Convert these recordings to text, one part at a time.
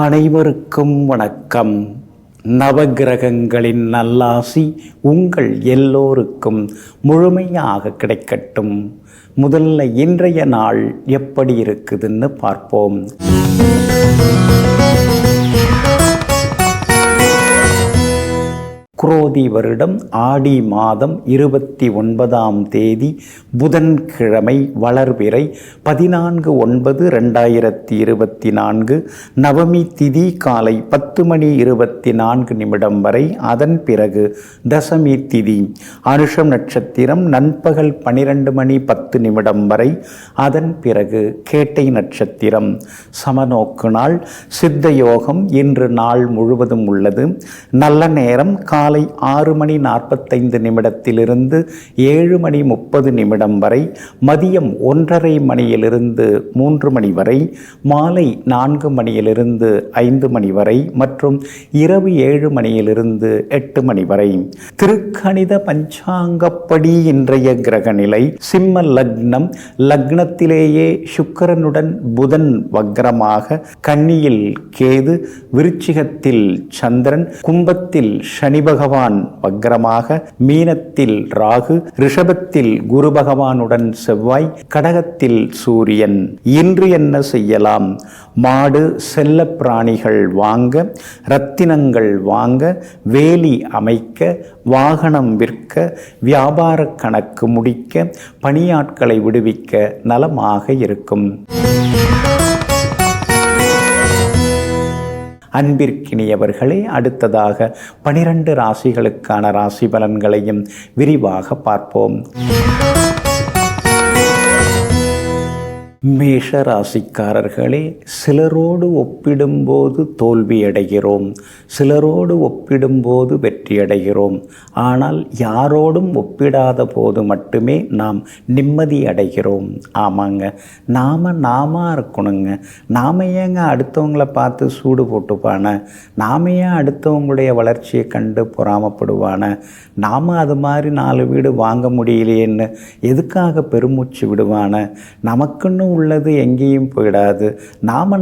அனைவருக்கும் வணக்கம். நவகிரகங்களின் நல்லாசி உங்கள் எல்லோருக்கும் முழுமையாக கிடைக்கட்டும். முதல்ல இன்றைய நாள் எப்படி இருக்குதுன்னு பார்ப்போம். குரோதி வருடம் ஆடி மாதம் 29ஆம் தேதி புதன்கிழமை வளர்பிறை 14/9/2024 நவமி திதி காலை 10:24 வரை. அதன் பிறகு தசமி திதி அனுஷம் நட்சத்திரம் நண்பகல் 12:10 வரை. அதன் பிறகு கேட்டை நட்சத்திரம். சமநோக்கு நாள். சித்த யோகம் இன்று நாள் முழுவதும் உள்ளது. நல்ல நேரம் காலை 6:45 7:30 வரை. மதியம் 1:30 மணியிலிருந்து 3 மணி வரை. மாலை 4 மணியிலிருந்து 5 மணி வரை மற்றும் இரவு 7 மணியிலிருந்து 8 மணி வரை. திருக்கணித பஞ்சாங்கப்படி இன்றைய கிரக நிலை சிம்ம லக்னம். லக்னத்திலேயே சுக்கிரனுடன் புதன் வக்ரமாக, கன்னியில் கேது, விருச்சிகத்தில் சந்திரன், கும்பத்தில் சனி பகவான் வக்ரமாக, மீனத்தில் ராகு, ரிஷபத்தில் குரு பகவானுடன் செவ்வாய், கடகத்தில் சூரியன். இன்று என்ன செய்யலாம்? மாடு, செல்ல பிராணிகள் வாங்க, ரத்தினங்கள் வாங்க, வேலி அமைக்க, வாகனம் விற்க, வியாபார கணக்கு முடிக்க, பணியாட்களை விடுவிக்க நலமாக இருக்கும். அன்பிற்கினியவர்களே, அடுத்ததாக 12 ராசிகளுக்கான ராசி பலன்களையும் விரிவாக பார்ப்போம். மேஷ ராசிக்காரர்களே, சிலரோடு ஒப்பிடும்போது தோல்வியடைகிறோம், சிலரோடு ஒப்பிடும்போது வெற்றியடைகிறோம். ஆனால் யாரோடும் ஒப்பிடாத போது மட்டுமே நாம் நிம்மதி அடைகிறோம். ஆமாங்க, நாம இருக்கணுங்க. நாம் ஏங்க அடுத்தவங்களை பார்த்து சூடு போட்டுப்பான? நாம் ஏன் அடுத்தவங்களுடைய வளர்ச்சியை கண்டு பொறாமப்படுவான? நாம் அது மாதிரி 4 வீடு வாங்க முடியலையேன்னு எதுக்காக பெருமூச்சு விடுவான? நமக்குன்னு உள்ளது எங்கேயும் போயிடாது, நாம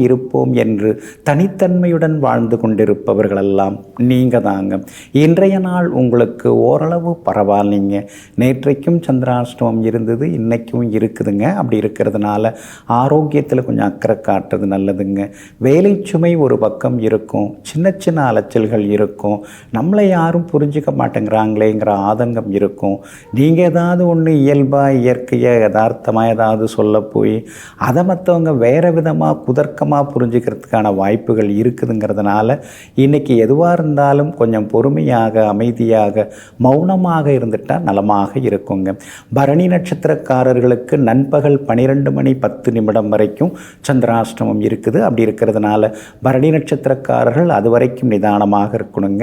இருப்போம் என்று தனித்தன்மையுடன் வாழ்ந்து கொண்டிருப்பவர்களெல்லாம் நீங்கள் தாங்க. இன்றைய நாள் உங்களுக்கு ஓரளவு பரவாயில்லைங்க. நேற்றைக்கும் சந்திராஷ்டமம் இருந்தது, இன்றைக்கும் இருக்குதுங்க. அப்படி இருக்கிறதுனால ஆரோக்கியத்தில் கொஞ்சம் அக்கறை காட்டுறது நல்லதுங்க. வேலை சுமை ஒரு பக்கம் இருக்கும், சின்ன சின்ன அலைச்சல்கள் இருக்கும், நம்மளை யாரும் புரிஞ்சிக்க மாட்டேங்கிறாங்களேங்கிற ஆதங்கம் இருக்கும். நீங்கள் ஏதாவது ஒன்று இயல்பாக இயற்கையாக யதார்த்தமாக ஏதாவது சொல்ல போய் அதை மற்றவங்க வேறு விதமாக குதர்க்கமாக புரிஞ்சுக்கிறதுக்கான வாய்ப்புகள் இருக்குதுங்கிறதுனால இன்றைக்கி எதுவாக இருந்தாலும் கொஞ்சம் பொறுமையாக, அமைதியாக, மௌனமாக இருந்துட்டால் நலமாக இருக்குங்க. பரணி நட்சத்திரக்காரர்களுக்கு நண்பகல் 12:10 வரைக்கும் சந்திராஷ்டமம் இருக்குது. அப்படி இருக்கிறதுனால பரணி நட்சத்திரக்காரர்கள் அது வரைக்கும் நிதானமாக இருக்கணுங்க.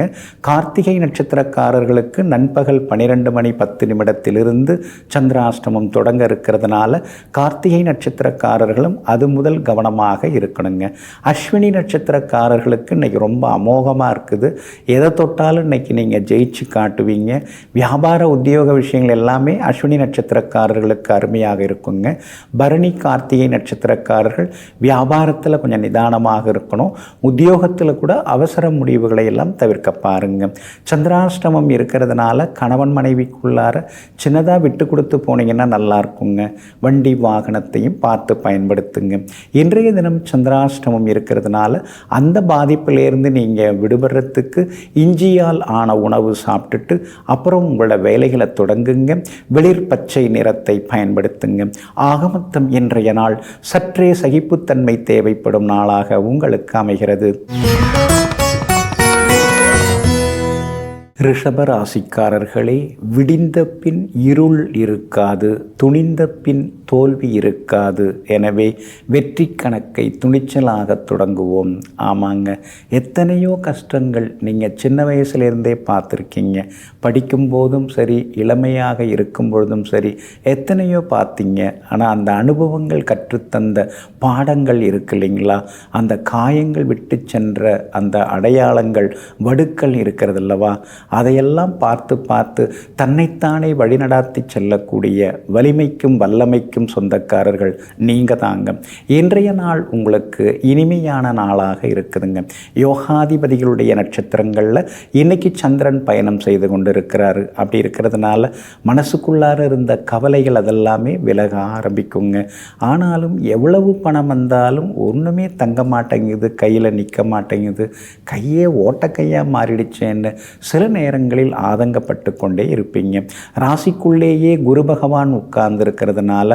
கார்த்திகை நட்சத்திரக்காரர்களுக்கு நண்பகல் 12:10 சந்திராஷ்டமம் தொடங்க இருக்கிறதுனால கார்த்திகை நட்சத்திரக்காரர்களும் அது முதல் கவனமாக இருக்கணுங்க. அஸ்வினி நட்சத்திரக்காரர்களுக்கு இன்றைக்கி ரொம்ப அமோகமாக இருக்குது. எதை தொட்டாலும் இன்றைக்கி நீங்கள் ஜெயிச்சு காட்டுவீங்க. வியாபார உத்தியோக விஷயங்கள் எல்லாமே அஸ்வினி நட்சத்திரக்காரர்களுக்கு அருமையாக இருக்குங்க. பரணி கார்த்திகை நட்சத்திரக்காரர்கள் வியாபாரத்தில் கொஞ்சம் நிதானமாக இருக்கணும். உத்தியோகத்தில் கூட அவசர முடிவுகளை எல்லாம் தவிர்க்க பாருங்க. சந்திராஷ்டமம் இருக்கிறதுனால கணவன் மனைவிக்குள்ளார சின்னதாக விட்டு கொடுத்து போனீங்கன்னா நல்லா இருக்குங்க. வண்டி வாகனத்தையும் பார்த்து பயன்படுத்துங்க. இன்றைய தினம் சந்திராஷ்டமம் இருக்கிறதுனால அந்த பாதிப்பிலேருந்து நீங்கள் விடுபடுறதுக்கு இஞ்சியால் ஆன உணவு சாப்பிட்டுட்டு அப்புறம் உங்களோட வேலைகளை தொடங்குங்க. வெளிர் பச்சை நிறத்தை பயன்படுத்துங்க. ஆகமொத்தம் இன்றைய நாள் சற்றே சகிப்புத்தன்மை தேவைப்படும் நாளாக உங்களுக்கு அமைகிறது. ரிஷப ராசிக்காரர்களே, விடிந்த பின் இருள் இருக்காது, துணிந்த பின் தோல்வி இருக்காது. எனவே வெற்றி கணக்கை துணிச்சலாக தொடங்குவோம். ஆமாங்க, எத்தனையோ கஷ்டங்கள் நீங்கள் சின்ன வயசுலேருந்தே பார்த்துருக்கீங்க. படிக்கும்போதும் சரி, இளமையாக இருக்கும் பொழுதும் சரி, எத்தனையோ பார்த்தீங்க. ஆனால் அந்த அனுபவங்கள் கற்றுத்தந்த பாடங்கள் இருக்கு இல்லைங்களா? அந்த காயங்கள் விட்டு சென்ற அந்த அடையாளங்கள், வடுக்கள் இருக்கிறதில்லவா? அதையெல்லாம் பார்த்து பார்த்து தன்னைத்தானே வழிநடாத்தி செல்லக்கூடிய வலிமைக்கும் வல்லமைக்கும் ராசிக்கும் சொந்தக்காரர்கள் நீங்கள் தாங்க. இன்றைய நாள் உங்களுக்கு இனிமையான நாளாக இருக்குதுங்க. யோகாதிபதிகளுடைய நட்சத்திரங்களில் இன்னைக்கு சந்திரன் பயணம் செய்து கொண்டு இருக்கிறாரு. அப்படி இருக்கிறதுனால மனசுக்குள்ளார இருந்த கவலைகள் அதெல்லாமே விலக ஆரம்பிக்குங்க. ஆனாலும் எவ்வளவு பணம் வந்தாலும் ஒன்றுமே தங்க மாட்டேங்குது, கையில் நிற்க மாட்டேங்குது, கையே ஓட்டக்கையாக மாறிடுச்சேன்னு சில நேரங்களில் ஆதங்கப்பட்டு கொண்டே இருப்பீங்க. ராசிக்குள்ளேயே குரு பகவான் உட்கார்ந்து இருக்கிறதுனால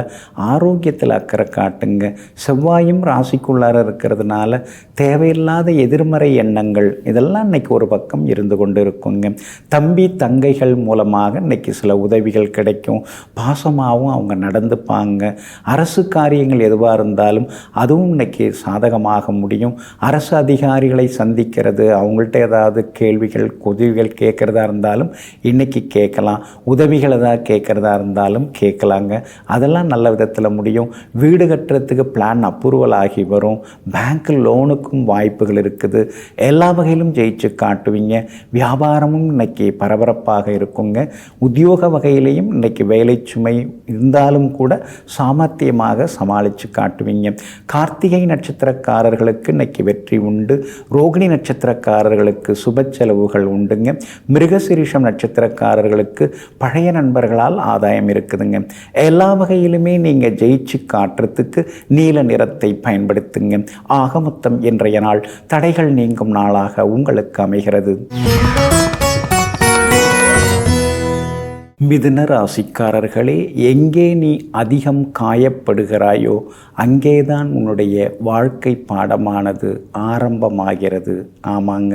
ஆரோக்கியத்தில் அக்கறை காட்டுங்க. செவ்வாயும் ராசிக்குள்ளார இருக்கிறதுனால தேவையில்லாத எதிர்மறை எண்ணங்கள் இதெல்லாம் இன்னைக்கு ஒரு பக்கம் இருந்து கொண்டு இருக்குங்க. தம்பி தங்கைகள் மூலமாக இன்னைக்கு சில உதவிகள் கிடைக்கும். பாசமாகவும் அவங்க நடந்துப்பாங்க. அரசு காரியங்கள் எதுவாக இருந்தாலும் அதுவும் இன்னைக்கு சாதகமாக முடியும். அரசு அதிகாரிகளை சந்திக்கிறது, அவங்கள்ட்ட ஏதாவது கேள்விகள் உதவிகள் கேட்குறதா இருந்தாலும் இன்றைக்கி கேட்கலாம். உதவிகள் ஏதாவது கேட்குறதா இருந்தாலும் கேட்கலாங்க. அதெல்லாம் நல்ல விதத்தில் முடியும். வீடு கட்டுறதுக்கு பிளான் அப்ரூவல் ஆகி வரும். பேங்க் லோனுக்கும் வாய்ப்புகள் இருக்குது. எல்லா வகையிலும் ஜெயிச்சு காட்டுவீங்க. வியாபாரமும் இன்னைக்கு பரபரப்பாக இருக்குங்க. உத்தியோக வகையிலையும் இன்னைக்கு வேலை சுமை இருந்தாலும் கூட சாமர்த்தியமாக சமாளித்து காட்டுவீங்க. கார்த்திகை நட்சத்திரக்காரர்களுக்கு இன்னைக்கு வெற்றி உண்டு. ரோகிணி நட்சத்திரக்காரர்களுக்கு சுப செலவுகள் உண்டுங்க. மிருகசிரீஷம் நட்சத்திரக்காரர்களுக்கு பழைய நண்பர்களால் ஆதாயம் இருக்குதுங்க. எல்லா வகையிலுமே நீங்கள் ஜெயிச்சு காட்டுறதுக்கு நீல நிறத்தை பயன்படுத்துங்க. ஆக மொத்தம் இன்றைய நாள் தடைகள் நீங்கும் நாளாக உங்களுக்கு அமைகிறது. மிதுன ராசிக்காரர்களே, எங்கே நீ அதிகம் காயப்படுகிறாயோ அங்கேதான் உன்னுடைய வாழ்க்கை பாடமானது ஆரம்பமாகிறது. ஆமாங்க,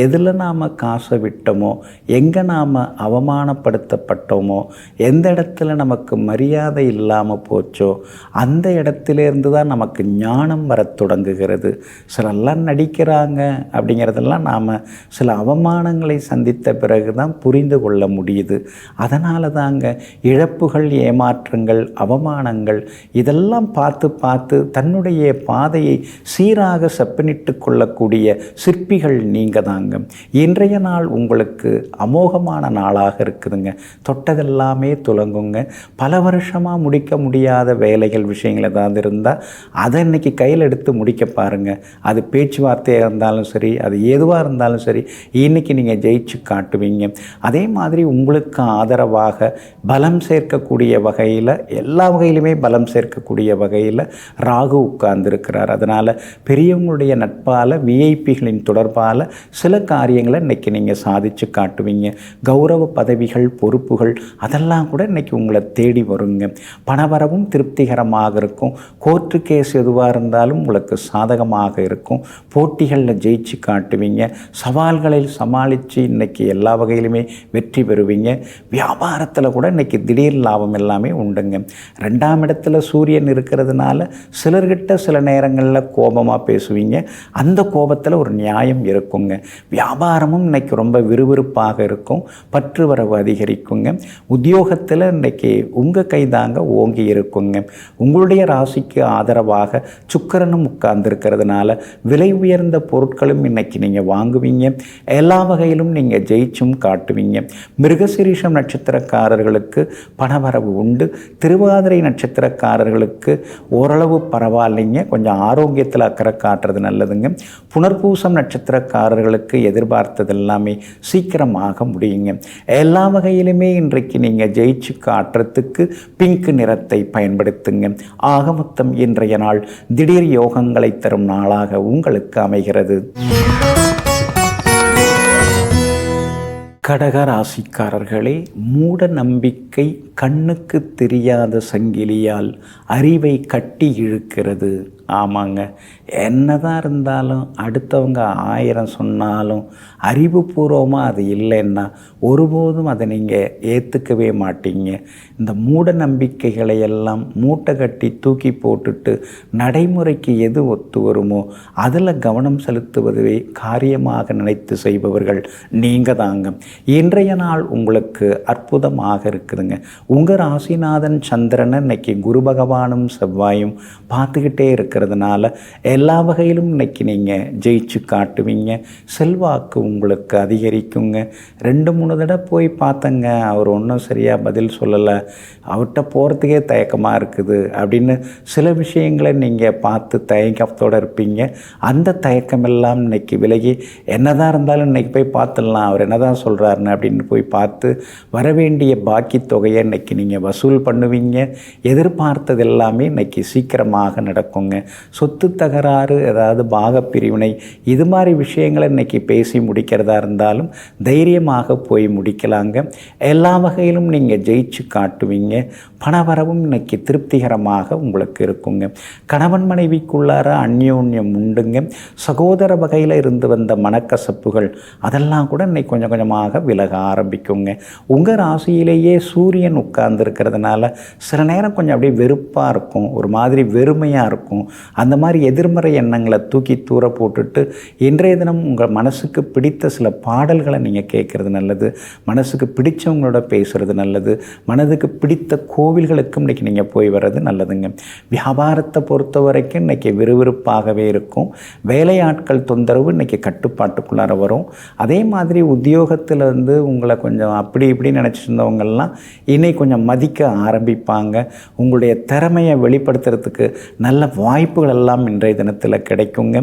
எதில் நாம் காசை விட்டோமோ, எங்கே நாம் அவமானப்படுத்தப்பட்டோமோ, எந்த இடத்துல நமக்கு மரியாதை இல்லாமல் போச்சோ அந்த இடத்துலேருந்து தான் நமக்கு ஞானம் வர தொடங்குகிறது. சிலெல்லாம் நடிக்கிறாங்க அப்படிங்கிறதெல்லாம் நாம் சில அவமானங்களை சந்தித்த பிறகு தான் புரிந்து கொள்ள முடியுது. அதனால தாங்க இழப்புகள், ஏமாற்றங்கள், அவமானங்கள் இதெல்லாம் பார்த்து தன்னுடைய பாதையை சீராக செப்பனிட்டு கொள்ளக்கூடிய சிற்பிகள் நீங்கள் தாங்க. இன்றைய நாள் உங்களுக்கு அமோகமான நாளாக இருக்குதுங்க. தொட்டதெல்லாமே துலங்குங்க. பல வருஷமாக முடிக்க முடியாத வேலைகள், விஷயங்கள் ஏதாவது இருந்தால் அதை இன்னைக்கு கையில் எடுத்து முடிக்க பாருங்கள். அது பேச்சுவார்த்தையாக இருந்தாலும் சரி, அது எதுவாக இருந்தாலும் சரி, இன்னைக்கு நீங்கள் ஜெயிச்சு காட்டுவீங்க. அதே மாதிரி உங்களுக்கு ஆதரவாக பலம் சேர்க்கக்கூடிய வகையில், எல்லா வகையிலுமே பலம் சேர்க்கக்கூடிய வகையில் ராகு உட்கார்ந்துருக்கிறார். அதனால் பெரியவங்களுடைய நட்பால், விஐபிகளின் தொடர்பால் சில காரியங்களை இன்றைக்கி நீங்கள் சாதித்து காட்டுவீங்க. கௌரவ பதவிகள், பொறுப்புகள் அதெல்லாம் கூட இன்றைக்கி உங்களை தேடி வருங்க. பணவரவும் திருப்திகரமாக இருக்கும். கோர்ட்டு கேஸ் எதுவாக இருந்தாலும் உங்களுக்கு சாதகமாக இருக்கும். போட்டிகளில் ஜெயிச்சு காட்டுவீங்க. சவால்களில் சமாளித்து இன்றைக்கி எல்லா வகையிலுமே வெற்றி பெறுவீங்க. வியாபாரத்தில் கூட இன்றைக்கி திடீர் லாபம் எல்லாமே உண்டுங்க. 2ஆம் இடத்துல சூரியன் இருக்கிறதுனால சிலர்கிட்ட சில நேரங்களில் கோபமாக பேசுவீங்க. அந்த கோபத்தில் ஒரு நியாயம் இருக்குங்க. வியாபாரமும் இன்றைக்கி ரொம்ப விறுவிறுப்பாக இருக்கும். பற்று வரவு அதிகரிக்குங்க. உத்தியோகத்தில் இன்றைக்கி உங்கள் கைதாங்க ஓங்கி இருக்குங்க. உங்களுடைய ராசிக்கு ஆதரவாக சுக்கிரனும் உட்கார்ந்துருக்கிறதுனால விலை உயர்ந்த பொருட்களும் இன்றைக்கி நீங்கள் வாங்குவீங்க. எல்லா வகையிலும் நீங்கள் ஜெயிச்சும் காட்டுவீங்க. மிருகசிரீஷம் நட்சத்திரக்காரர்களுக்கு பணவரவு உண்டு. திருவாதிரை நட்சத்திரக்காரர்களுக்கு ஓரளவு பரவாயில்லைங்க. கொஞ்சம் ஆரோக்கியத்தில் அக்கறை காட்டுறது நல்லதுங்க. புனர்பூசம் நட்சத்திரக்காரர்களுக்கு எதிர்பார்த்தது எல்லாமே சீக்கிரமாக முடியுங்க. எல்லா வகையிலுமே இன்றைக்கு நீங்கள் ஜெயிச்சு காட்டுறதுக்கு பிங்க் நிறத்தை பயன்படுத்துங்க. ஆக மொத்தம் இன்றைய நாள் திடீர் யோகங்களை தரும் நாளாக உங்களுக்கு அமைகிறது. கடக ராசிக்காரர்களே, மூட நம்பிக்கை கண்ணுக்கு தெரியாத சங்கிலியால் அறிவை கட்டி இழுக்கிறது. ஆமாங்க, என்னதான் இருந்தாலும் அடுத்தவங்க 1000 சொன்னாலும் அறிவுபூர்வமாக அது இல்லைன்னா ஒருபோதும் அதை நீங்கள் ஏற்றுக்கவே மாட்டீங்க. இந்த மூட நம்பிக்கைகளை எல்லாம் மூட்டை கட்டி தூக்கி போட்டுட்டு நடைமுறைக்கு எது ஒத்து வருமோ அதில் கவனம் செலுத்துவதுவே காரியமாக நினைத்து செய்பவர்கள் நீங்கள் தாங்க. இன்றைய நாள் உங்களுக்கு அற்புதமாக இருக்குதுங்க. உங்கள் ராசிநாதன் சந்திரனை இன்னைக்கு குரு பகவானும் செவ்வாயும் பார்த்துக்கிட்டே இருக்கிறாங்க. இருக்கிறதுனால எல்லா வகையிலும் இன்னைக்கு நீங்கள் ஜெயிச்சு காட்டுவீங்க. செல்வாக்கு உங்களுக்கு அதிகரிக்குங்க. 2-3 தடவை போய் பார்த்தங்க, அவர் ஒன்றும் சரியாக பதில் சொல்லலை, அவர்கிட்ட போகிறதுக்கே தயக்கமாக இருக்குது அப்படின்னு சில விஷயங்களை நீங்கள் பார்த்து தயக்கத்தோடு இருப்பீங்க. அந்த தயக்கமெல்லாம் இன்னைக்கு விலகி என்னதான் இருந்தாலும் இன்றைக்கி போய் பார்த்துடலாம், அவர் என்ன தான் சொல்கிறாருன்னு அப்படின்னு போய் பார்த்து வரவேண்டிய பாக்கி தொகையை இன்றைக்கி நீங்கள் வசூல் பண்ணுவீங்க. எதிர்பார்த்தது எல்லாமே இன்றைக்கி சீக்கிரமாக நடக்குங்க. சொத்து தகராறு, ஏதாவது பாகப்பிரிவினை, இது மாதிரி விஷயங்களை இன்றைக்கி பேசி முடிக்கிறதா இருந்தாலும் தைரியமாக போய் முடிக்கலாங்க. எல்லா வகையிலும் நீங்கள் ஜெயிச்சு காட்டுவீங்க. பணவரவும் இன்றைக்கி திருப்திகரமாக உங்களுக்கு இருக்குங்க. கணவன் மனைவிக்குள்ளார அந்யோன்யம் உண்டுங்க. சகோதர வகையில் இருந்து வந்த மனக்கசப்புகள் அதெல்லாம் கூட இன்னைக்கு கொஞ்சம் கொஞ்சமாக விலக ஆரம்பிக்குங்க. உங்கள் ராசியிலேயே சூரியன் உட்கார்ந்துருக்கிறதுனால சில நேரம் கொஞ்சம் அப்படியே வெறுப்பாக இருக்கும், ஒரு மாதிரி வெறுமையாக இருக்கும். அந்த மாதிரி எதிர்மறை எண்ணங்களை தூக்கி தூர போட்டுட்டு இன்றைய தினம் உங்கள் மனசுக்கு பிடித்த சில பாடல்களை நீங்கள் கேட்குறது நல்லது. மனசுக்கு பிடித்தவங்களோட பேசுகிறது நல்லது. மனதுக்கு பிடித்த கோவில்களுக்கும் இன்றைக்கி நீங்கள் போய் வர்றது நல்லதுங்க. வியாபாரத்தை பொறுத்த வரைக்கும் இன்றைக்கி விறுவிறுப்பாகவே இருக்கும். வேலையாட்கள் தொந்தரவு இன்றைக்கி கட்டுப்பாட்டுக்குள்ளார வரும். அதே மாதிரி உத்தியோகத்தில் உங்களை கொஞ்சம் அப்படி இப்படி நினச்சிட்டு இருந்தவங்கெல்லாம் இன்னைக்கு கொஞ்சம் மதிக்க ஆரம்பிப்பாங்க. உங்களுடைய திறமையை வெளிப்படுத்துறதுக்கு நல்ல வாய்ப்புகள் எல்லாம் இன்றைய தினத்தில் கிடைக்குங்க.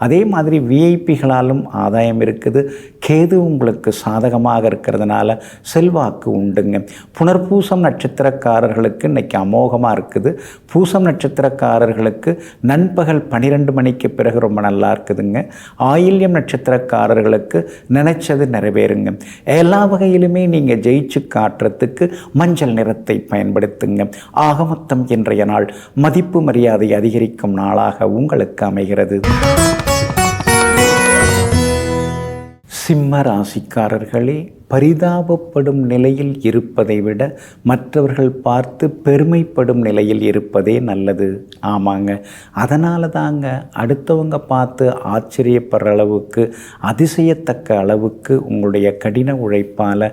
அதே மாதிரி விஐபிகளாலும் ஆதாயம் இருக்குது. கேது உங்களுக்கு சாதகமாக இருக்கிறதுனால செல்வாக்கு உண்டுங்க. புனர்பூசம் நட்சத்திரக்காரர்களுக்கு இன்னைக்கு அமோகமாக இருக்குது. பூசம் நட்சத்திரக்காரர்களுக்கு நண்பகல் 12 மணிக்கு பிறகு ரொம்ப நல்லா இருக்குதுங்க. ஆயில்யம் நட்சத்திரக்காரர்களுக்கு நினைச்சது நிறைவேறுங்க. எல்லா வகையிலுமே நீங்கள் ஜெயிச்சு காட்டுறதுக்கு மஞ்சள் நிறத்தை பயன்படுத்துங்க. ஆக மொத்தம் இன்றைய நாள் மதிப்பு மரியாதை அதிகரிக்கும் நாளாக உங்களுக்கு அமைகிறது. சிம்ம ராசிக்காரர்களே, பரிதாபப்படும் நிலையில் இருப்பதை விட மற்றவர்கள் பார்த்து பெருமைப்படும் நிலையில் இருப்பதே நல்லது. ஆமாங்க, அதனால தாங்க அடுத்தவங்க பார்த்து ஆச்சரியப்படுற அளவுக்கு, அதிசயத்தக்க அளவுக்கு உங்களுடைய கடின உழைப்பால்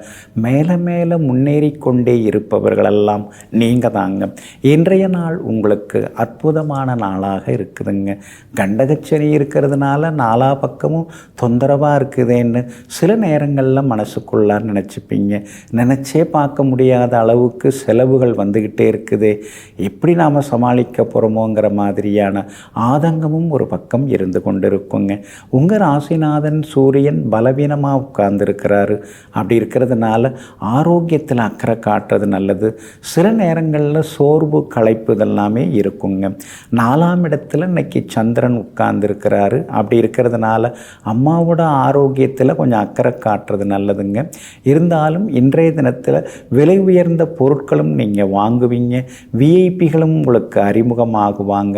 மேலே மேலே முன்னேறி கொண்டே இருப்பவர்களெல்லாம் நீங்கள் தாங்க. இன்றைய நாள் உங்களுக்கு அற்புதமான நாளாக இருக்குதுங்க. கண்டகச்சனி இருக்கிறதுனால நாலா பக்கமும் தொந்தரவாக இருக்குதேன்னு சில நேரங்களில் மனசுக்குள்ள நினச்சிப்பீங்க. நினச்சே பார்க்க முடியாத அளவுக்கு செலவுகள் வந்துக்கிட்டே இருக்குது, எப்படி நாம் சமாளிக்க போகிறோமோங்கிற மாதிரியான ஆதங்கமும் ஒரு பக்கம் இருந்து கொண்டு இருக்குங்க. உங்கள் ராசிநாதன் சூரியன் பலவீனமாக உட்கார்ந்துருக்கிறாரு. அப்படி இருக்கிறதுனால ஆரோக்கியத்தில் அக்கறை காட்டுறது நல்லது. சில நேரங்களில் சோர்வு களைப்பு இதெல்லாமே இருக்குங்க. 4ஆம் இடத்துல இன்னைக்கு சந்திரன் உட்கார்ந்துருக்கிறாரு. அப்படி இருக்கிறதுனால அம்மாவோட ஆரோக்கியத்தில் கொஞ்சம் அக்கறை காட்டுறது நல்லதுங்க. இருந்தாலும் இன்றைய தினத்தில் விலை உயர்ந்த பொருட்களும் நீங்கள் வாங்குவீங்க. விஐபிகளும் உங்களுக்கு அறிமுகமாகுவாங்க.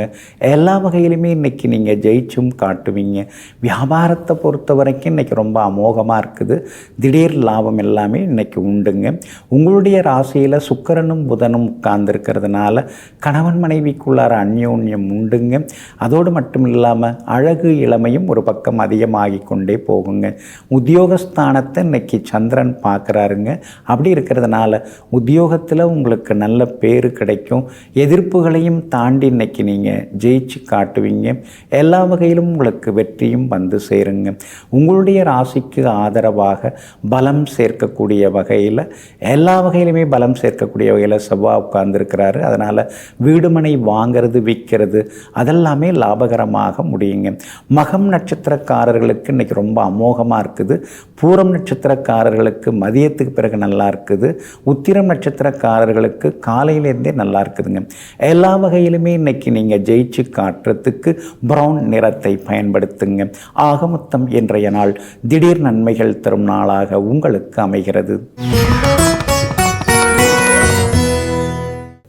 எல்லா வகையிலுமே இன்றைக்கி நீங்கள் ஜெயிச்சும் காட்டுவீங்க. வியாபாரத்தை பொறுத்த வரைக்கும் இன்றைக்கி ரொம்ப அமோகமாக இருக்குது. திடீர் லாபம் எல்லாமே இன்றைக்கி உண்டுங்க. உங்களுடைய ராசியில் சுக்கிரனும் புதனும் உட்கார்ந்துருக்கிறதுனால கணவன் மனைவிக்குள்ளார அந்யோன்யம் உண்டுங்க. அதோடு மட்டும் இல்லாமல் அழகு இளமையும் ஒரு பக்கம் அதிகமாகி கொண்டே போகுங்க. உத்தியோகஸ்தானத்தை இன்னைக்கு சந்திரன் பார்க்குறாருங்க. அப்படி இருக்கிறதுனால உத்தியோகத்தில் உங்களுக்கு நல்ல பேர் கிடைக்கும். எதிர்ப்புகளையும் தாண்டி இன்னைக்கு நீங்கள் ஜெயிச்சு காட்டுவீங்க. எல்லா வகையிலும் உங்களுக்கு வெற்றியும் வந்து சேருங்க. உங்களுடைய ராசிக்கு ஆதரவாக பலம் சேர்க்கக்கூடிய வகையில், எல்லா வகையிலுமே பலம் சேர்க்கக்கூடிய வகையில் செவ்வாய் உட்கார்ந்துருக்கிறாரு. அதனால் வீடுமனை வாங்கிறது விற்கிறது அதெல்லாமே லாபகரமாக முடியுங்க. மகம் நட்சத்திரக்காரர்களுக்கு இன்றைக்கி ரொம்ப அமோகமாக இருக்குது. பூரம் நட்சத்திரக்காரர்களுக்கு மதியத்துக்கு பிறகு நல்லா இருக்குது. உத்திரம் நட்சத்திரக்காரர்களுக்கு காலையிலேருந்தே நல்லா இருக்குதுங்க. எல்லா வகையிலுமே இன்னைக்கு நீங்கள் ஜெயிச்சு காட்டுறதுக்கு பிரவுன் நிறத்தை பயன்படுத்துங்க. ஆக மொத்தம் இன்றைய நாள் திடீர் நன்மைகள் தரும் நாளாக உங்களுக்கு அமைகிறது.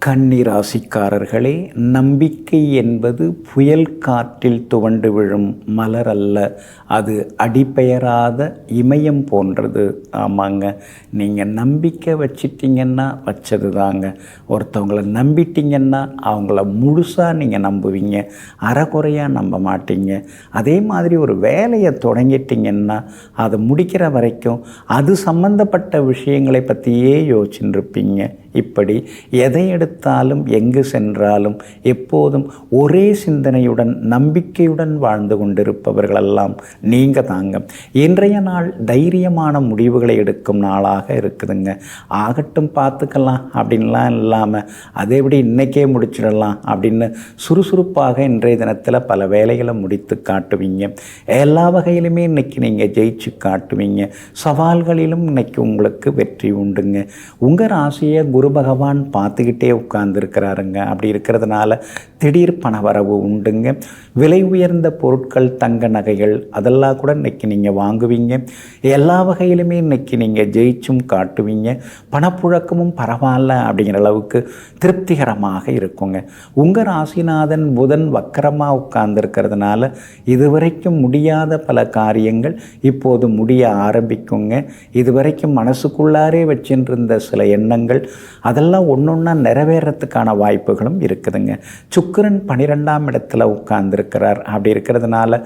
கன்னி ராசிக்காரர்களே, நம்பிக்கை என்பது புயல் காற்றில் துவண்டு விழும் மலர் அல்ல, அது அடிபெயராத இமயம் போன்றது. ஆமாங்க, நீங்கள் நம்பிக்கை வச்சிட்டிங்கன்னா வச்சது தாங்க. ஒருத்தவங்களை நம்பிட்டிங்கன்னா அவங்கள முழுசாக நீங்கள் நம்புவீங்க, அறகுறையாக நம்ப மாட்டீங்க. அதே மாதிரி ஒரு வேலையை தொடங்கிட்டிங்கன்னா அதை முடிக்கிற வரைக்கும் அது சம்பந்தப்பட்ட விஷயங்களை பற்றியே யோசிச்சுட்டு இருப்பீங்க. இப்படி எதை எடுத்தாலும் எங்கு சென்றாலும் எப்போதும் ஒரே சிந்தனையுடன் நம்பிக்கையுடன் வாழ்ந்து கொண்டிருப்பவர்களெல்லாம் நீங்கள் தாங்க. இன்றைய நாள் தைரியமான முடிவுகளை எடுக்கும் நாளாக இருக்குதுங்க. ஆகட்டும் பார்த்துக்கலாம் அப்படின்லாம் இல்லாமல் அதை எப்படி இன்றைக்கே முடிச்சிடலாம் அப்படின்னு சுறுசுறுப்பாக இன்றைய தினத்தில் பல வேலைகளை முடித்து காட்டுவீங்க. எல்லா வகையிலுமே இன்றைக்கி நீங்கள் ஜெயிச்சு காட்டுவீங்க. சவால்களிலும் இன்றைக்கி உங்களுக்கு வெற்றி உண்டுங்க. உங்கள் ராசியை குரு பகவான் பார்த்துக்கிட்டே உட்கார்ந்துருக்கிறாருங்க. அப்படி இருக்கிறதுனால திடீர் பணவரவு உண்டுங்க. விலை உயர்ந்த பொருட்கள், தங்க நகைகள் அதெல்லாம் கூட இன்றைக்கி நீங்கள் வாங்குவீங்க. எல்லா வகையிலுமே இன்றைக்கி நீங்கள் ஜெயிச்சும் காட்டுவீங்க. பணப்புழக்கமும் பரவாயில்ல அப்படிங்கிற அளவுக்கு திருப்திகரமாக இருக்குங்க. உங்கள் ராசிநாதன் புதன் வக்கரமாக உட்கார்ந்துருக்கிறதுனால இதுவரைக்கும் முடியாத பல காரியங்கள் இப்போது முடிய ஆரம்பிக்குங்க. இதுவரைக்கும் மனசுக்குள்ளாரே வச்சுருந்த சில எண்ணங்கள் அதெல்லாம் ஒன்றொன்னா நிறைவேறத்துக்கான வாய்ப்புகளும் இருக்குதுங்க. சுக்கிரன் 12ஆம் இடத்துல உட்கார்ந்துருக்கிறார். அப்படி இருக்கிறதுனால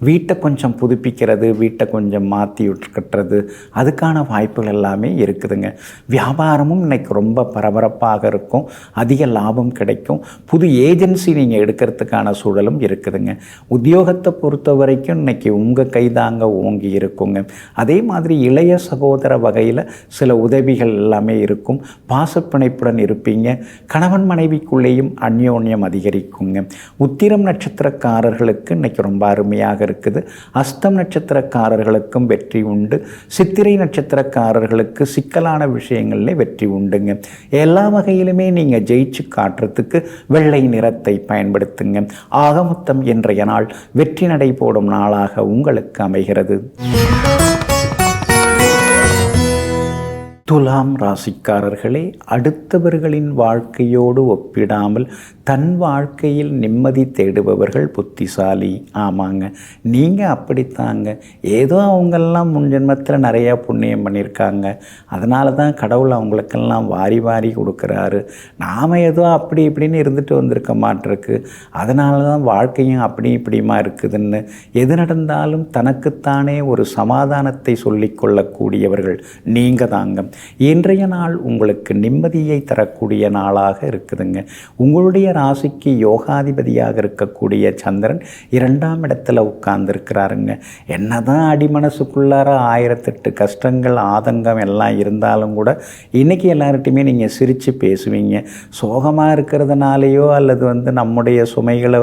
வீட்டை கொஞ்சம் புதுப்பிக்கிறது, வீட்டை கொஞ்சம் மாற்றி விட்டுக்கட்டுறது அதுக்கான வாய்ப்புகள் எல்லாமே இருக்குதுங்க. வியாபாரமும் இன்றைக்கி ரொம்ப பரபரப்பாக இருக்கும். அதிக லாபம் கிடைக்கும். புது ஏஜென்சி நீங்கள் எடுக்கிறதுக்கான சூழலும் இருக்குதுங்க. உத்தியோகத்தை பொறுத்த வரைக்கும் இன்றைக்கி உங்கள் கைதாங்க ஓங்கி இருக்குங்க. அதே மாதிரி இளைய சகோதர வகையில் சில உதவிகள் எல்லாமே இருக்கும். பாசப்பிணைப்புடன் இருப்பீங்க. கணவன் மனைவிக்குள்ளேயும் அந்யோன்யம் அதிகரிக்குங்க. உத்திரம் நட்சத்திரக்காரர்களுக்கு இன்றைக்கி ரொம்ப அருமையாக இருக்குது. அஸ்தம் நட்சத்திரக்காரர்களுக்கும் வெற்றி உண்டு. சித்திரை நட்சத்திரக்காரர்களுக்கு சிக்கலான விஷயங்களில் வெற்றி உண்டுங்க. எல்லா வகையிலுமே நீங்கள் ஜெயிச்சு காட்டுறதுக்கு வெள்ளை நிறத்தை பயன்படுத்துங்க. ஆக மொத்தம் இன்றைய நாள் வெற்றி நடை போடும் நாளாக உங்களுக்கு அமைகிறது. துலாம் ராசிக்காரர்களே, அடுத்தவர்களின் வாழ்க்கையோடு ஒப்பிடாமல் தன் வாழ்க்கையில் நிம்மதி தேடுபவர்கள் புத்திசாலி. ஆமாங்க, நீங்கள் அப்படித்தாங்க. ஏதோ அவங்கெல்லாம் முன் ஜென்மத்தில் நிறையா புண்ணியம் பண்ணியிருக்காங்க. அதனால தான் கடவுள் அவங்களுக்கெல்லாம் வாரி வாரி கொடுக்குறாரு. நாம் ஏதோ அப்படி இப்படின்னு இருந்துட்டு வந்திருக்க மாட்டிருக்கு. அதனால தான் வாழ்க்கையும் அப்படி இப்படிமா இருக்குதுன்னு எது நடந்தாலும் தனக்குத்தானே ஒரு சமாதானத்தை சொல்லிக்கொள்ளக்கூடியவர்கள் நீங்கள் தாங்க. இன்றைய நாள் உங்களுக்கு நிம்மதியை தரக்கூடிய நாளாக இருக்குதுங்க. உங்களுடைய ராசிக்கு யோகாதிபதியாக இருக்கக்கூடிய சந்திரன் 2ஆம் இடத்துல உட்கார்ந்துருக்கிறாருங்க. என்னதான் அடிமனசுக்குள்ளார 1008 கஷ்டங்கள், ஆதங்கம் எல்லாம் இருந்தாலும் கூட இன்றைக்கி எல்லார்ட்டையுமே நீங்கள் சிரித்து பேசுவீங்க. சோகமாக இருக்கிறதுனாலையோ அல்லது நம்முடைய சுமைகளை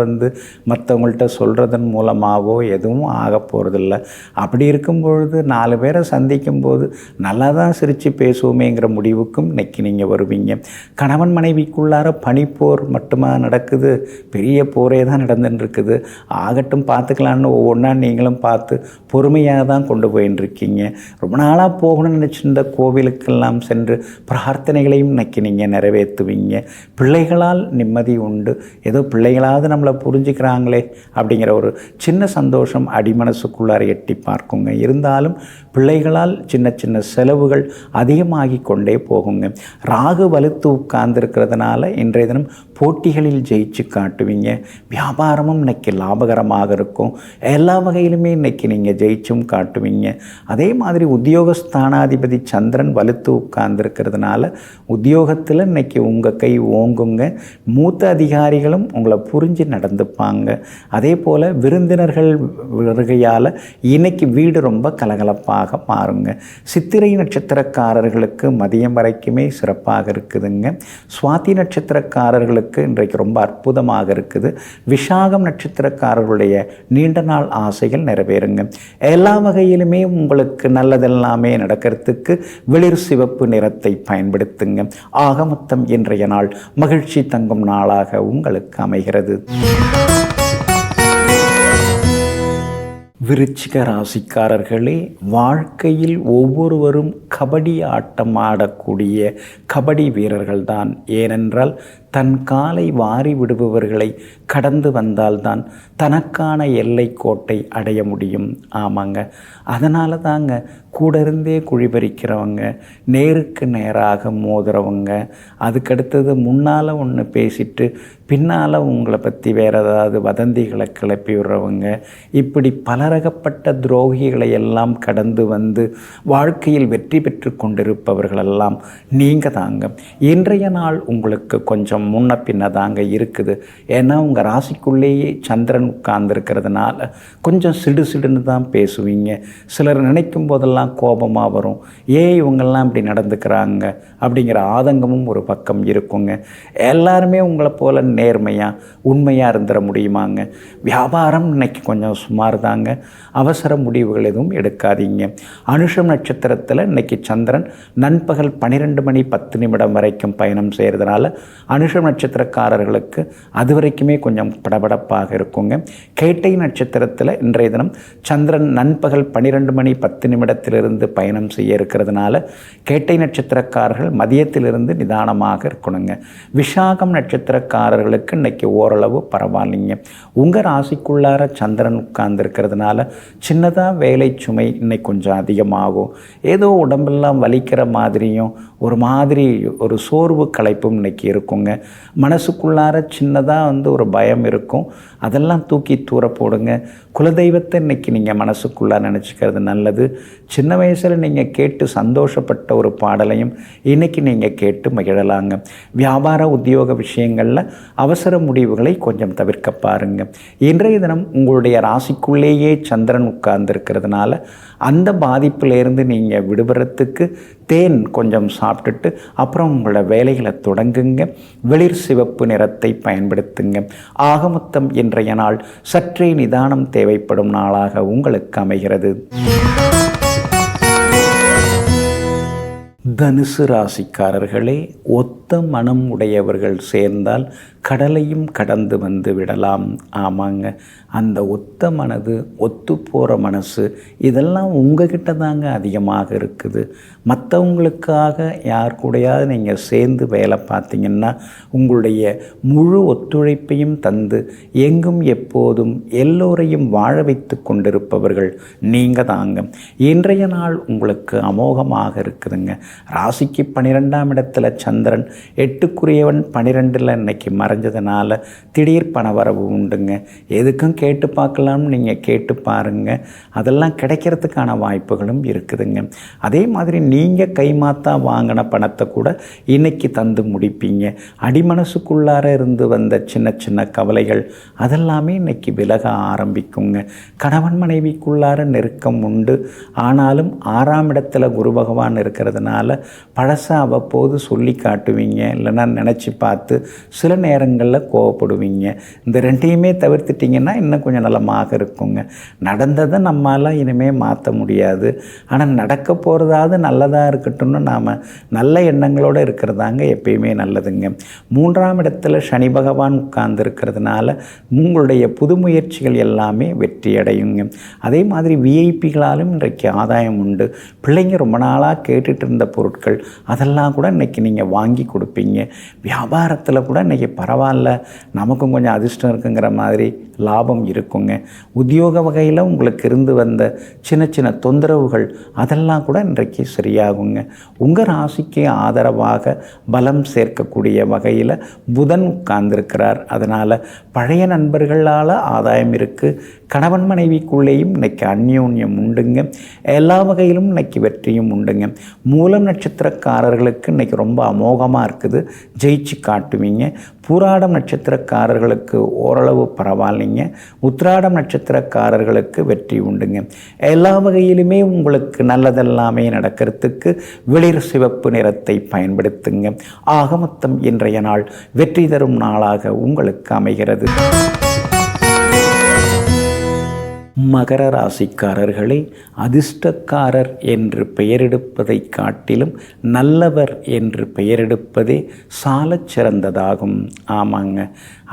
மற்றவங்கள்ட்ட சொல்கிறதன் மூலமாகவோ எதுவும் ஆக போகிறதில்ல. அப்படி இருக்கும் பொழுது 4 பேரை சந்திக்கும்போது நல்லா தான் சிரித்து பேசுவோமேங்கிற முடிவுக்கும் இன்றைக்கி நீங்கள் வருவீங்க. கணவன் மனைவிக்குள்ளார பனிப்போர் மட்டுமா நடக்குது? பெரிய போரே தான் நடந்துட்டுருக்குது. ஆகட்டும் பார்த்துக்கலான்னு ஒவ்வொன்றா நீங்களும் பார்த்து பொறுமையாக தான் கொண்டு போயின்ட்டுருக்கீங்க. ரொம்ப நாளாக போகணும்னு நினச்சிருந்த கோவிலுக்கெல்லாம் சென்று பிரார்த்தனைகளையும் இன்றைக்கி நீங்கள் நிறைவேற்றுவீங்க. பிள்ளைகளால் நிம்மதி உண்டு. ஏதோ பிள்ளைகளாவது நம்மளை புரிஞ்சுக்கிறாங்களே அப்படிங்கிற ஒரு சின்ன சந்தோஷம் அடிமனசுக்குள்ளார எட்டி பார்க்குங்க. இருந்தாலும் பிள்ளைகளால் சின்ன சின்ன செலவுகள் அதிகமாகி கொண்டே போகுங்க. ராகு வலுத்து உட்கார்ந்துருக்கிறதுனால இன்றைய தினம் போட்டிகளில் ஜெயிச்சு காட்டுவீங்க. வியாபாரமும் இன்றைக்கி லாபகரமாக இருக்கும். எல்லா வகையிலுமே இன்றைக்கி நீங்கள் ஜெயிச்சும் காட்டுவீங்க. அதே மாதிரி உத்தியோகஸ்தானாதிபதி சந்திரன் வலுத்து உட்கார்ந்துருக்கிறதுனால உத்தியோகத்தில் இன்றைக்கி உங்கள் கை ஓங்குங்க. மூத்த அதிகாரிகளும் உங்களை புரிஞ்சு நடந்துப்பாங்க. அதே போல் விருந்தினர்கள் வருகையால் இன்றைக்கி வீடு ரொம்ப கலகலப்பாக மாறுங்க. சித்திரை நட்சத்திரக்காரர்களுக்கு மதியம் வரைக்குமே சிறப்பாக இருக்குதுங்க. சுவாதி நட்சத்திரக்காரர்களுக்கு இன்றைக்கு ரொம்ப அற்புதமாக இருக்குது. விஷாகம் நட்சத்திரக்காரர்களுடைய நீண்ட நாள் ஆசைகள் நிறைவேறுங்க. எல்லா வகையிலுமே உங்களுக்கு நல்லதெல்லாமே நடக்கிறதுக்கு வெளிர் சிவப்பு நிறத்தை பயன்படுத்துங்க. ஆக மொத்தம் இன்றைய நாள் மகிழ்ச்சி தங்கும் நாளாக உங்களுக்கு அமைகிறது. விருச்சிக ராசிக்காரர்களே, வாழ்க்கையில் ஒவ்வொருவரும் கபடி ஆட்டம் ஆடக்கூடிய கபடி வீரர்கள்தான். ஏனென்றால் தன் காலை வாரி விடுபவர்களை கடந்து வந்தால்தான் தனக்கான எல்லை கோட்டை அடைய முடியும். ஆமாங்க, அதனால தாங்க கூட இருந்தே குழி பறிக்கிறவங்க, நேருக்கு நேராக மோதுறவங்க, அதுக்கடுத்தது முன்னால் ஒன்று பேசிட்டு பின்னால் உங்களை பற்றி வேறு ஏதாவது வதந்திகளை கிளப்பி விடுறவங்க, இப்படி பலரகப்பட்ட துரோகிகளை எல்லாம் கடந்து வந்து வாழ்க்கையில் வெற்றி பெற்று கொண்டிருப்பவர்களெல்லாம் நீங்கள் தாங்க. இன்றைய நாள் உங்களுக்கு கொஞ்சம் முன்ன பின்ன தாங்க இருக்குது. ஏன்னா உங்கள் ராசிக்குள்ளேயே சந்திரன் உட்கார்ந்துருக்கிறதுனால கொஞ்சம் சிடுன்னு தான் பேசுவீங்க. சிலர் நினைக்கும் போதெல்லாம் கோபமாக வரும். ஏன் இவங்கெல்லாம் இப்படி நடந்துக்கிறாங்க அப்படிங்கிற ஆதங்கமும் ஒரு பக்கம் இருக்குங்க. எல்லாருமே உங்களை போல நேர்மையாக உண்மையாக இருந்துட முடியுமாங்க? வியாபாரம் இன்னைக்கு கொஞ்சம் சுமார் தாங்க. அவசர முடிவுகள் எதுவும் எடுக்காதீங்க. அனுஷம் நட்சத்திரத்தில் இன்னைக்கு சந்திரன் நண்பகல் 12:10 வரைக்கும் பயணம் செய்கிறதுனால அனுஷம் நட்சத்திரக்காரர்களுக்கு அது வரைக்குமே கொஞ்சம் படபடப்பாக இருக்குங்க. கேட்டை நட்சத்திரத்தில் இன்றைய தினம் சந்திரன் நண்பகல் 12:10 பயணம் செய்ய இருக்கிறதுனால கேட்டை நட்சத்திரக்காரர்கள் மதியத்திலிருந்து நிதானமாக இருக்கணுங்க. விஷாகம் நட்சத்திரக்காரர்களுக்கு இன்னைக்கு ஓரளவு பரவாயில்லைங்க. உங்கள் ராசிக்குள்ளார சந்திரன் உட்கார்ந்து இருக்கிறதுனால சின்னதாக வேலை சுமை இன்னைக்கு கொஞ்சம் அதிகமாகும். ஏதோ உடம்பெல்லாம் வலிக்கிற மாதிரியும் ஒரு சோர்வு களைப்பும் இன்னைக்கு இருக்குங்க. மனசுக்குள்ளார சின்னதாக ஒரு பயம் இருக்கும். அதெல்லாம் தூக்கி தூர போடுங்க. குலதெய்வத்தை இன்னைக்கு நீங்கள் மனசுக்குள்ளார நினச்சிக்கிறது நல்லது. சின்ன வயசில் நீங்கள் கேட்டு சந்தோஷப்பட்ட ஒரு பாடலையும் இன்றைக்கி நீங்கள் கேட்டு மகிழலாங்க. வியாபார உத்தியோக விஷயங்களில் அவசர முடிவுகளை கொஞ்சம் தவிர்க்க பாருங்கள். இன்றைய தினம் உங்களுடைய ராசிக்குள்ளேயே சந்திரன் உட்கார்ந்துருக்கிறதுனால அந்த பாதிப்பிலேருந்து நீங்கள் விடுபடுறதுக்கு தேன் கொஞ்சம் சாப்பிட்டுட்டு அப்புறம் உங்களோட வேலைகளை தொடங்குங்க. வெளிர் சிவப்பு நிறத்தை பயன்படுத்துங்க. ஆக மொத்தம் இன்றைய நாள் சற்றே நிதானம் தேவைப்படும் நாளாக உங்களுக்கு அமைகிறது. தனுசு ராசிக்காரர்களே, ஒத்த மனம் உடையவர்கள் சேர்ந்தால் கடலையும் கடந்து வந்து விடலாம். ஆமாங்க, அந்த ஒத்த மனது, ஒத்து போகிற மனசு, இதெல்லாம் உங்ககிட்ட தாங்க அதிகமாக இருக்குது. மற்றவங்களுக்காக யார் கூடயாவது நீங்கள் சேர்ந்து வேலை பார்த்தீங்கன்னா உங்களுடைய முழு ஒத்துழைப்பையும் தந்து எங்கும் எப்போதும் எல்லோரையும் வாழ வைத்து கொண்டிருப்பவர்கள் நீங்கள் தாங்க. இன்றைய நாள் உங்களுக்கு அமோகமாக இருக்குதுங்க. ராசிக்கு 12ஆம் இடத்துல சந்திரன், 8க்குரியவன் 12ல் இன்னைக்கு மறைஞ்சதுனால திடீர் பணவரவு உண்டுங்க. எதுக்கும் கேட்டு பார்க்கலாம்னு நீங்கள் கேட்டு பாருங்கள். அதெல்லாம் கிடைக்கிறதுக்கான வாய்ப்புகளும் இருக்குதுங்க. அதே மாதிரி நீங்கள் கைமாத்தா வாங்கின பணத்தை கூட இன்னைக்கு தந்து முடிப்பீங்க. அடிமனசுக்குள்ளார இருந்து வந்த சின்ன சின்ன கவலைகள் அதெல்லாமே இன்னைக்கு விலக ஆரம்பிக்குங்க. கணவன் மனைவிக்குள்ளார நெருக்கம் உண்டு. ஆனாலும் 6ஆம் இடத்துல குரு பகவான் இருக்கிறதுனால பழசை அவ்வப்போது சொல்லி காட்டுவீங்க, இல்லைன்னா நினச்சி பார்த்து சில நேரங்களில் கோவப்படுவீங்க. இந்த ரெண்டையுமே தவிர்த்துட்டிங்கன்னா இன்னும் கொஞ்சம் நலமாக இருக்குங்க. நடந்ததை நம்மளால் இனிமேல் மாற்ற முடியாது. ஆனால் நடக்க போகிறதாவது நல்லதாக இருக்கட்டும்னு நாம் நல்ல எண்ணங்களோடு இருக்கிறதாங்க எப்பயுமே நல்லதுங்க. 3ஆம் இடத்துல சனி பகவான் உட்கார்ந்து இருக்கிறதுனால உங்களுடைய புது முயற்சிகள் எல்லாமே வெற்றி அடையுங்க. அதே மாதிரி விஐபிகளாலும் இன்றைக்கு ஆதாயம் உண்டு. பிள்ளைங்க ரொம்ப நாளாக கேட்டுட்டு இருந்த பொருட்கள் அதெல்லாம் கூட இன்றைக்கி நீங்கள் வாங்கி கொடுப்பீங்க. வியாபாரத்தில் கூட இன்றைக்கி பரவாயில்ல, நமக்கும் கொஞ்சம் அதிர்ஷ்டம் இருக்குங்கிற மாதிரி லாபம் இருக்குங்க. உத்தியோக வகையில் உங்களுக்கு இருந்து வந்த சின்ன சின்ன தொந்தரவுகள் அதெல்லாம் கூட இன்றைக்கு சரியாகுங்க. உங்கள் ராசிக்கு ஆதரவாக பலம் சேர்க்கக்கூடிய வகையில் புதன் உட்கார்ந்துருக்கிறார். அதனால் பழைய நண்பர்களால் ஆதாயம் இருக்குது. கணவன் மனைவிக்குள்ளேயும் இன்றைக்கி அந்யோன்யம் உண்டுங்க. எல்லா வகையிலும் இன்றைக்கி வெற்றியும் உண்டுங்க. மூலம் நட்சத்திரக்காரர்களுக்கு இன்றைக்கி ரொம்ப அமோகமாக இருக்குது, ஜெயிச்சு காட்டுவீங்க. பூராடம் நட்சத்திரக்காரர்களுக்கு ஓரளவு பரவாயில்லைங்க. உத்திராடம் நட்சத்திரக்காரர்களுக்கு வெற்றி உண்டுங்க. எல்லா வகையிலுமே உங்களுக்கு நல்லதெல்லாமே நடக்கிறதுக்கு வெளிர் சிவப்பு நிறத்தை பயன்படுத்துங்க. ஆக மொத்தம் இன்றைய நாள் வெற்றி தரும் நாளாக உங்களுக்கு அமைகிறது. மகர ராசிக்காரர்களே, அதிர்ஷ்டக்காரர் என்று பெயரெடுப்பதை காட்டிலும் நல்லவர் என்று பெயரெடுப்பதே சாலச் சிறந்ததாகும். ஆமாங்க,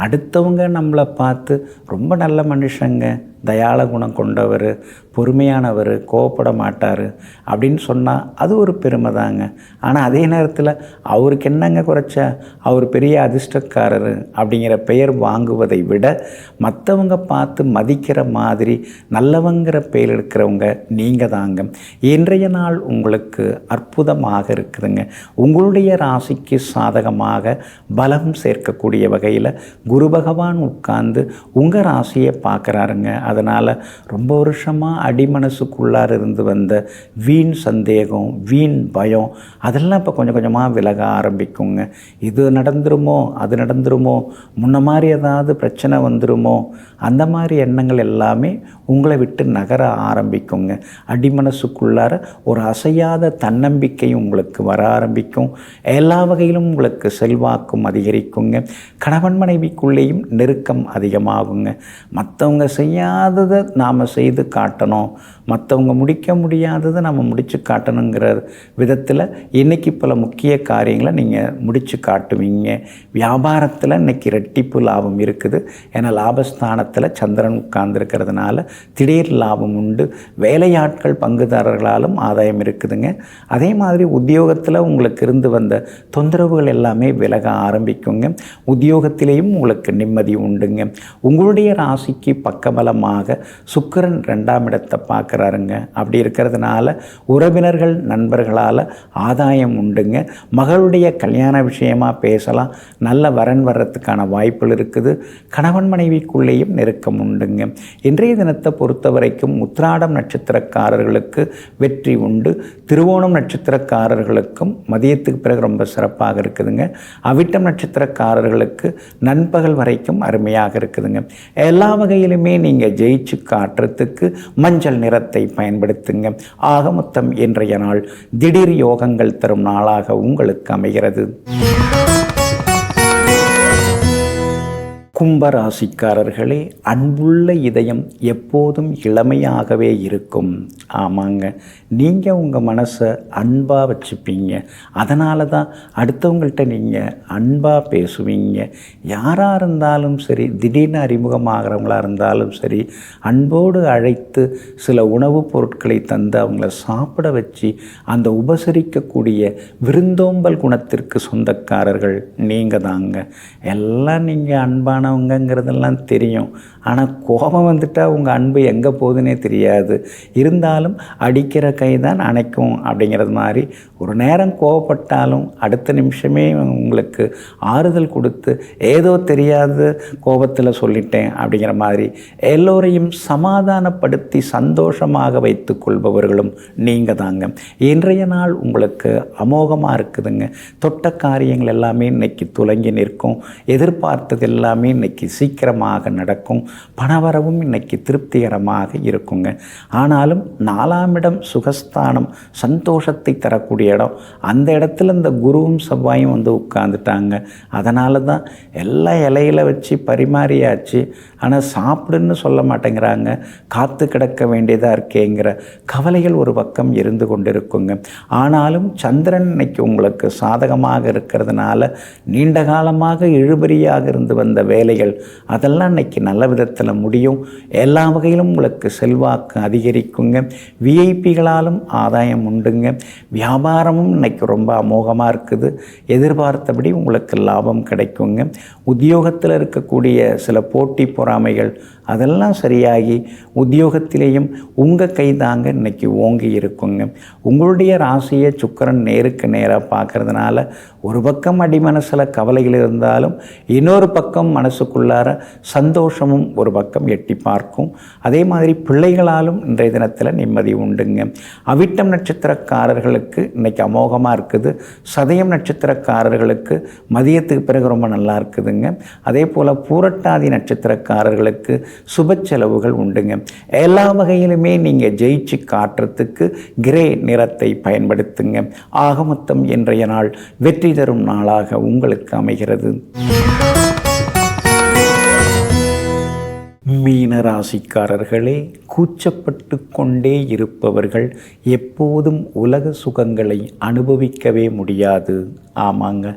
அடுத்தவங்க நம்மளை பார்த்து ரொம்ப நல்ல மனுஷங்க, தயாள குணம் கொண்டவர், பொறுமையானவர், கோவப்பட மாட்டார் அப்படின்னு சொன்னால் அது ஒரு பெருமை தாங்க. ஆனால் அதே நேரத்தில் அவருக்கு என்னங்க குறைச்சா, அவர் பெரிய அதிர்ஷ்டக்காரர் அப்படிங்கிற பெயர் வாங்குவதை விட மற்றவங்க பார்த்து மதிக்கிற மாதிரி நல்லவங்கிற பெயர் எடுக்கிறவங்க நீங்கள் தாங்க. இன்றைய நாள் உங்களுக்கு அற்புதமாக இருக்குதுங்க. உங்களுடைய ராசிக்கு சாதகமாக பலம் சேர்க்கக்கூடிய வகையில் குரு பகவான் உட்கார்ந்து உங்கள் ராசியை பார்க்குறாருங்க. அதனால் ரொம்ப வருஷமாக அடிமனசுக்குள்ளார இருந்து வந்த வீண் சந்தேகம், வீண் பயம் அதெல்லாம் இப்போ கொஞ்சம் கொஞ்சமாக விலக ஆரம்பிக்குங்க. இது நடந்துருமோ, அது நடந்துருமோ, முன்ன மாதிரி ஏதாவது பிரச்சனை வந்துருமோ, அந்த மாதிரி எண்ணங்கள் எல்லாமே உங்களை விட்டு நகர ஆரம்பிக்குங்க. அடிமனசுக்குள்ளார ஒரு அசையாத தன்னம்பிக்கையும் உங்களுக்கு வர ஆரம்பிக்கும். எல்லா வகையிலும் உங்களுக்கு செல்வாக்கும் அதிகரிக்குங்க. கணவன் மனைவிக்குள்ளேயும் நெருக்கம் அதிகமாகுங்க. மற்றவங்க செய்யாததை நாம் செய்து காட்டணும், மற்றவங்க முடிக்க முடியாததை நம்ம முடித்து காட்டணுங்கிற விதத்தில் இன்றைக்கி பல முக்கிய காரியங்களை நீங்கள் முடித்து காட்டுவீங்க. வியாபாரத்தில் இன்றைக்கி ரெட்டிப்பு லாபம் இருக்குது. ஏன்னா லாபஸ்தானத்தில் சந்திரன் உட்கார்ந்துருக்கிறதுனால திடீர் லாபம் உண்டு. வேலையாட்கள் பங்குதாரர்களாலும் ஆதாயம் இருக்குதுங்க. அதே மாதிரி உத்தியோகத்தில் உங்களுக்கு இருந்து வந்த தொந்தரவுகள் எல்லாமே விலக ஆரம்பிக்குங்க. உத்தியோகத்திலேயும் உங்களுக்கு நிம்மதி உண்டுங்க. உங்களுடைய ராசிக்கு பக்கபலமாக சுக்கிரன் 2ஆம் இடத்தை பார்க்குறாருங்க. அப்படி இருக்கிறதுனால உறவினர்கள் நண்பர்களால் ஆதாயம் உண்டுங்க. மகளுடைய கல்யாண விஷயமாக பேசலாம். நல்ல வரன் வர்றதுக்கான வாய்ப்புகள் இருக்குது. கணவன் மனைவிக்குள்ளேயும் நெருக்கம் உண்டுங்க. இன்றைய தினத்தை பொறுத்த வரைக்கும் உத்திராடம் நட்சத்திரக்காரர்களுக்கு வெற்றி உண்டு. திருவோணம் நட்சத்திரக்காரர்களுக்கும் மதியத்துக்கு பிறகு ரொம்ப சிறப்பாக இருக்குதுங்க. அவிட்டம் நட்சத்திரக்காரர்களுக்கு நண்பகல் வரைக்கும் அருமையாக இருக்குதுங்க. எல்லா வகையிலுமே நீங்கள் ஜெயிச்சு காட்டுறதுக்கு மஞ்சள் நிறத்தை பயன்படுத்துங்க. ஆக மொத்தம் இன்றைய நாள் திடீர் யோகங்கள் தரும் நாளாக உங்களுக்கு அமைகிறது. கும்பராசிக்காரர்களே, அன்புள்ள இதயம் எப்போதும் இளமையாகவே இருக்கும். ஆமாங்க, நீங்கள் உங்கள் மனசை அன்பாக வச்சுப்பீங்க. அதனால தான் அடுத்தவங்கள்ட்ட நீங்கள் அன்பாக பேசுவீங்க. யாராக இருந்தாலும் சரி, திடீர்னு அறிமுகமாகிறவங்களாக இருந்தாலும் சரி, அன்போடு அழைத்து சில உணவுப் பொருட்களை தந்து அவங்கள சாப்பிட வச்சு அந்த உபசரிக்கக்கூடிய விருந்தோம்பல் குணத்திற்கு சொந்தக்காரர்கள் நீங்கள் தாங்க. எல்லாம் நீங்கள் அன்பானவங்கிறதெல்லாம் தெரியும். ஆனால் கோபம் வந்துட்டால் உங்கள் அன்பு எங்கே போகுதுன்னே தெரியாது. இருந்தாலும் அடிக்கிற கை தான் அணைக்கும் அப்படிங்கிறது மாதிரி ஒரு நேரம் கோபப்பட்டாலும் அடுத்த நிமிஷமே உங்களுக்கு ஆறுதல் கொடுத்து ஏதோ தெரியாத கோபத்தில் சொல்லிட்டேன் அப்படிங்கிற மாதிரி எல்லோரையும் சமாதானப்படுத்தி சந்தோஷமாக வைத்து கொள்பவர்களும் நீங்கள் தாங்க. இன்றைய நாள் உங்களுக்கு அமோகமாக இருக்குதுங்க. தொட்ட காரியங்கள் எல்லாமே இன்னைக்கு துலங்கி நிற்கும். எதிர்பார்த்தது எல்லாமே இன்னைக்கு சீக்கிரமாக நடக்கும். பணவரவும் இன்னைக்கு திருப்திகரமாக இருக்குங்க. ஆனாலும் 4ஆம் இடம் சுகஸ்தானம், சந்தோஷத்தை தரக்கூடிய இடம். அந்த இடத்துல இந்த குருவும் செவ்வாயும் வந்து உட்கார்ந்துட்டாங்க. அதனால தான் எல்லா இலையில வச்சு பரிமாறியாச்சு, ஆனால் சாப்பிடுன்னு சொல்ல மாட்டேங்கிறாங்க. காத்து கிடக்க வேண்டியதாக இருக்கேங்கிற கவலைகள் ஒரு பக்கம் இருந்து கொண்டிருக்குங்க. ஆனாலும் சந்திரன் இன்னைக்கு உங்களுக்கு சாதகமாக இருக்கிறதுனால நீண்ட காலமாக இழுபறியாக இருந்து வந்த வேலைகள் அதெல்லாம் இன்னைக்கு நல்ல விதத்தில் முடியும். எல்லா வகையிலும் உங்களுக்கு செல்வாக்கு அதிகரிக்குங்க. விஐபிகளாலும் ஆதாயம் உண்டுங்க. வியாபாரமும் இன்னைக்கு ரொம்ப அமோகமாக இருக்குது. எதிர்பார்த்தபடி உங்களுக்கு லாபம் கிடைக்குங்க. உத்தியோகத்தில் இருக்கக்கூடிய சில போட்டி பொறாமைகள் அதெல்லாம் சரியாகி உத்தியோகத்திலேயும் உங்கள் கை தாங்க இன்னைக்கு ஓங்கி இருக்குங்க. உங்களுடைய ராசியை சுக்கிரன் நேருக்கு நேராக பார்க்கறதுனால ஒரு பக்கம் அடிமனசில் கவலைகள் இருந்தாலும் இன்னொரு பக்கம் மனசுக்குள்ளார சந்தோஷமும் ஒரு பக்கம் எட்டி பார்க்கும். அதே மாதிரி பிள்ளைகளாலும் இன்றைய தினத்தில் நிம்மதி உண்டுங்க. அவிட்டம் நட்சத்திரக்காரர்களுக்கு இன்னைக்கு அமோகமாக இருக்குது. சதயம் நட்சத்திரக்காரர்களுக்கு மதியத்துக்கு பிறகு ரொம்ப நல்லா இருக்குதுங்க. அதே போல் பூரட்டாதி நட்சத்திரக்காரர்களுக்கு சுப செலவுகள் உண்டுங்க. எல்லா வகையிலுமே நீங்கள் ஜெயிச்சு காட்டுறதுக்கு கிரே நிறத்தை பயன்படுத்துங்க. ஆக மொத்தம் இன்றைய நாள் வெற்றி தரும் நாளாக உங்களுக்கு அமைகிறது. மீன ராசிக்காரர்களே, கூச்சப்பட்டு கொண்டே இருப்பவர்கள் எப்போதும் உலக சுகங்களை அனுபவிக்கவே முடியாது. ஆமாங்க,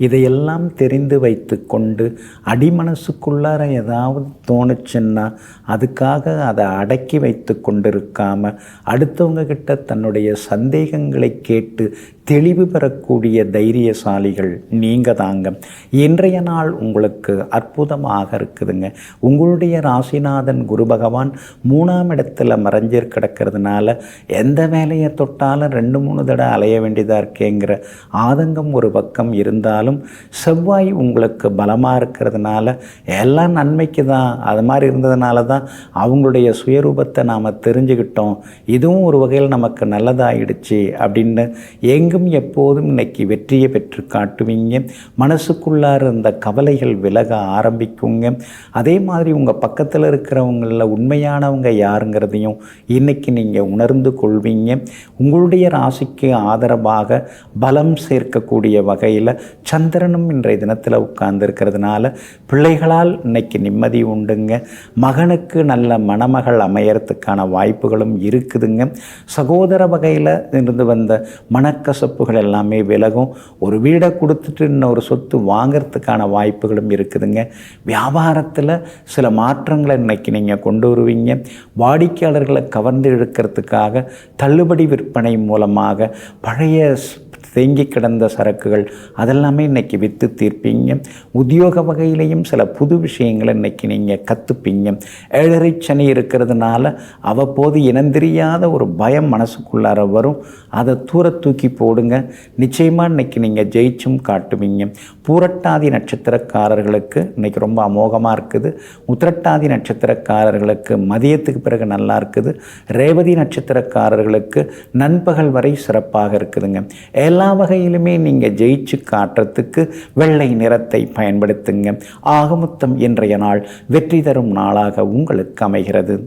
இதையெல்லாம் தெரிந்து வைத்து கொண்டு அடிமனசுக்குள்ளார ஏதாவது தோணுச்சுன்னா அதுக்காக அதை அடக்கி வைத்து கொண்டிருக்காம அடுத்தவங்க கிட்ட தன்னுடைய சந்தேகங்களை கேட்டு தெளிவு பெறக்கூடிய தைரியசாலிகள் நீங்கள் தாங்க. இன்றைய நாள் உங்களுக்கு அற்புதமாக இருக்குதுங்க. உங்களுடைய ராசிநாதன் குரு பகவான் 3ஆம் இடத்துல மறைஞ்சிரு கிடக்கிறதுனால எந்த வேலையை தொட்டாலும் 2-3 தடவை அலைய வேண்டியதாக இருக்கேங்கிற ஆதங்கம் ஒரு பக்கம் இருந்தாலும் செவ்வாய் உங்களுக்கு பலமாக இருக்கிறதுனால எல்லாம் நன்மைக்கு தான். அது மாதிரி இருந்ததுனால தான் அவங்களுடைய சுயரூபத்தை நாம் தெரிஞ்சுக்கிட்டோம். இதுவும் ஒரு வகையில் நமக்கு நல்லதாகிடுச்சு அப்படின்னு எங்கும் எப்போதும் இன்னைக்கு வெற்றியை பெற்று காட்டுவீங்க. மனசுக்குள்ளார இருந்த கவலைகள் விலக ஆரம்பிக்குங்க. அதே மாதிரி உங்கள் பக்கத்தில் இருக்கிறவங்கள உண்மையானவங்க யாருங்கிறதையும் இன்னைக்கு நீங்கள் உணர்ந்து கொள்வீங்க. உங்களுடைய ராசிக்கு ஆதரவாக பலம் சேர்க்கக்கூடிய வகையில் சந்திரனும் இன்றைய தினத்தில் உட்கார்ந்துருக்கிறதுனால பிள்ளைகளால் இன்னைக்கு நிம்மதி உண்டுங்க. மகனுக்கு நல்ல மணமகள் அமையறதுக்கான வாய்ப்புகளும் இருக்குதுங்க. சகோதர வகையில் இருந்து வந்த மனக்கசப்புகள் எல்லாமே விலகும். ஒரு வீடை கொடுத்துட்டு இன்னொரு சொத்து வாங்கிறதுக்கான வாய்ப்புகளும் இருக்குதுங்க. வியாபாரத்தில் சில மாற்றங்களை இன்னைக்கு நீங்கள் கொண்டு வருவீங்க. வாடிக்கையாளர்களை கவர்ந்து இழுக்கிறதுக்காக தள்ளுபடி விற்பனை மூலமாக பழைய தேங்கி கிடந்த சரக்குகள் அதெல்லாமே இன்றைக்கி விற்று தீர்ப்பீங்க. உத்தியோக வகையிலையும் சில புது விஷயங்களை இன்றைக்கி நீங்கள் கற்றுப்பீங்க. 7.5 சனி இருக்கிறதுனால அவ்வப்போது இனந்தெரியாத ஒரு பயம் மனசுக்குள்ளார வரும். அதை தூக்கி போடுங்க. நிச்சயமாக இன்றைக்கி நீங்கள் ஜெயிச்சும் காட்டுவீங்க. பூரட்டாதி நட்சத்திரக்காரர்களுக்கு இன்றைக்கி ரொம்ப அமோகமாக இருக்குது. உத்திரட்டாதி நட்சத்திரக்காரர்களுக்கு மதியத்துக்கு பிறகு நல்லா இருக்குது. ரேவதி நட்சத்திரக்காரர்களுக்கு நண்பகல் வரை சிறப்பாக இருக்குதுங்க. எல்லா வகையிலுமே நீங்கள் ஜெயிச்சு காட்டுறதுக்கு வெள்ளை நிறத்தை பயன்படுத்துங்க. ஆகமொத்தம் இன்றைய நாள் வெற்றி தரும் நாளாக உங்களுக்கு அமைகிறது.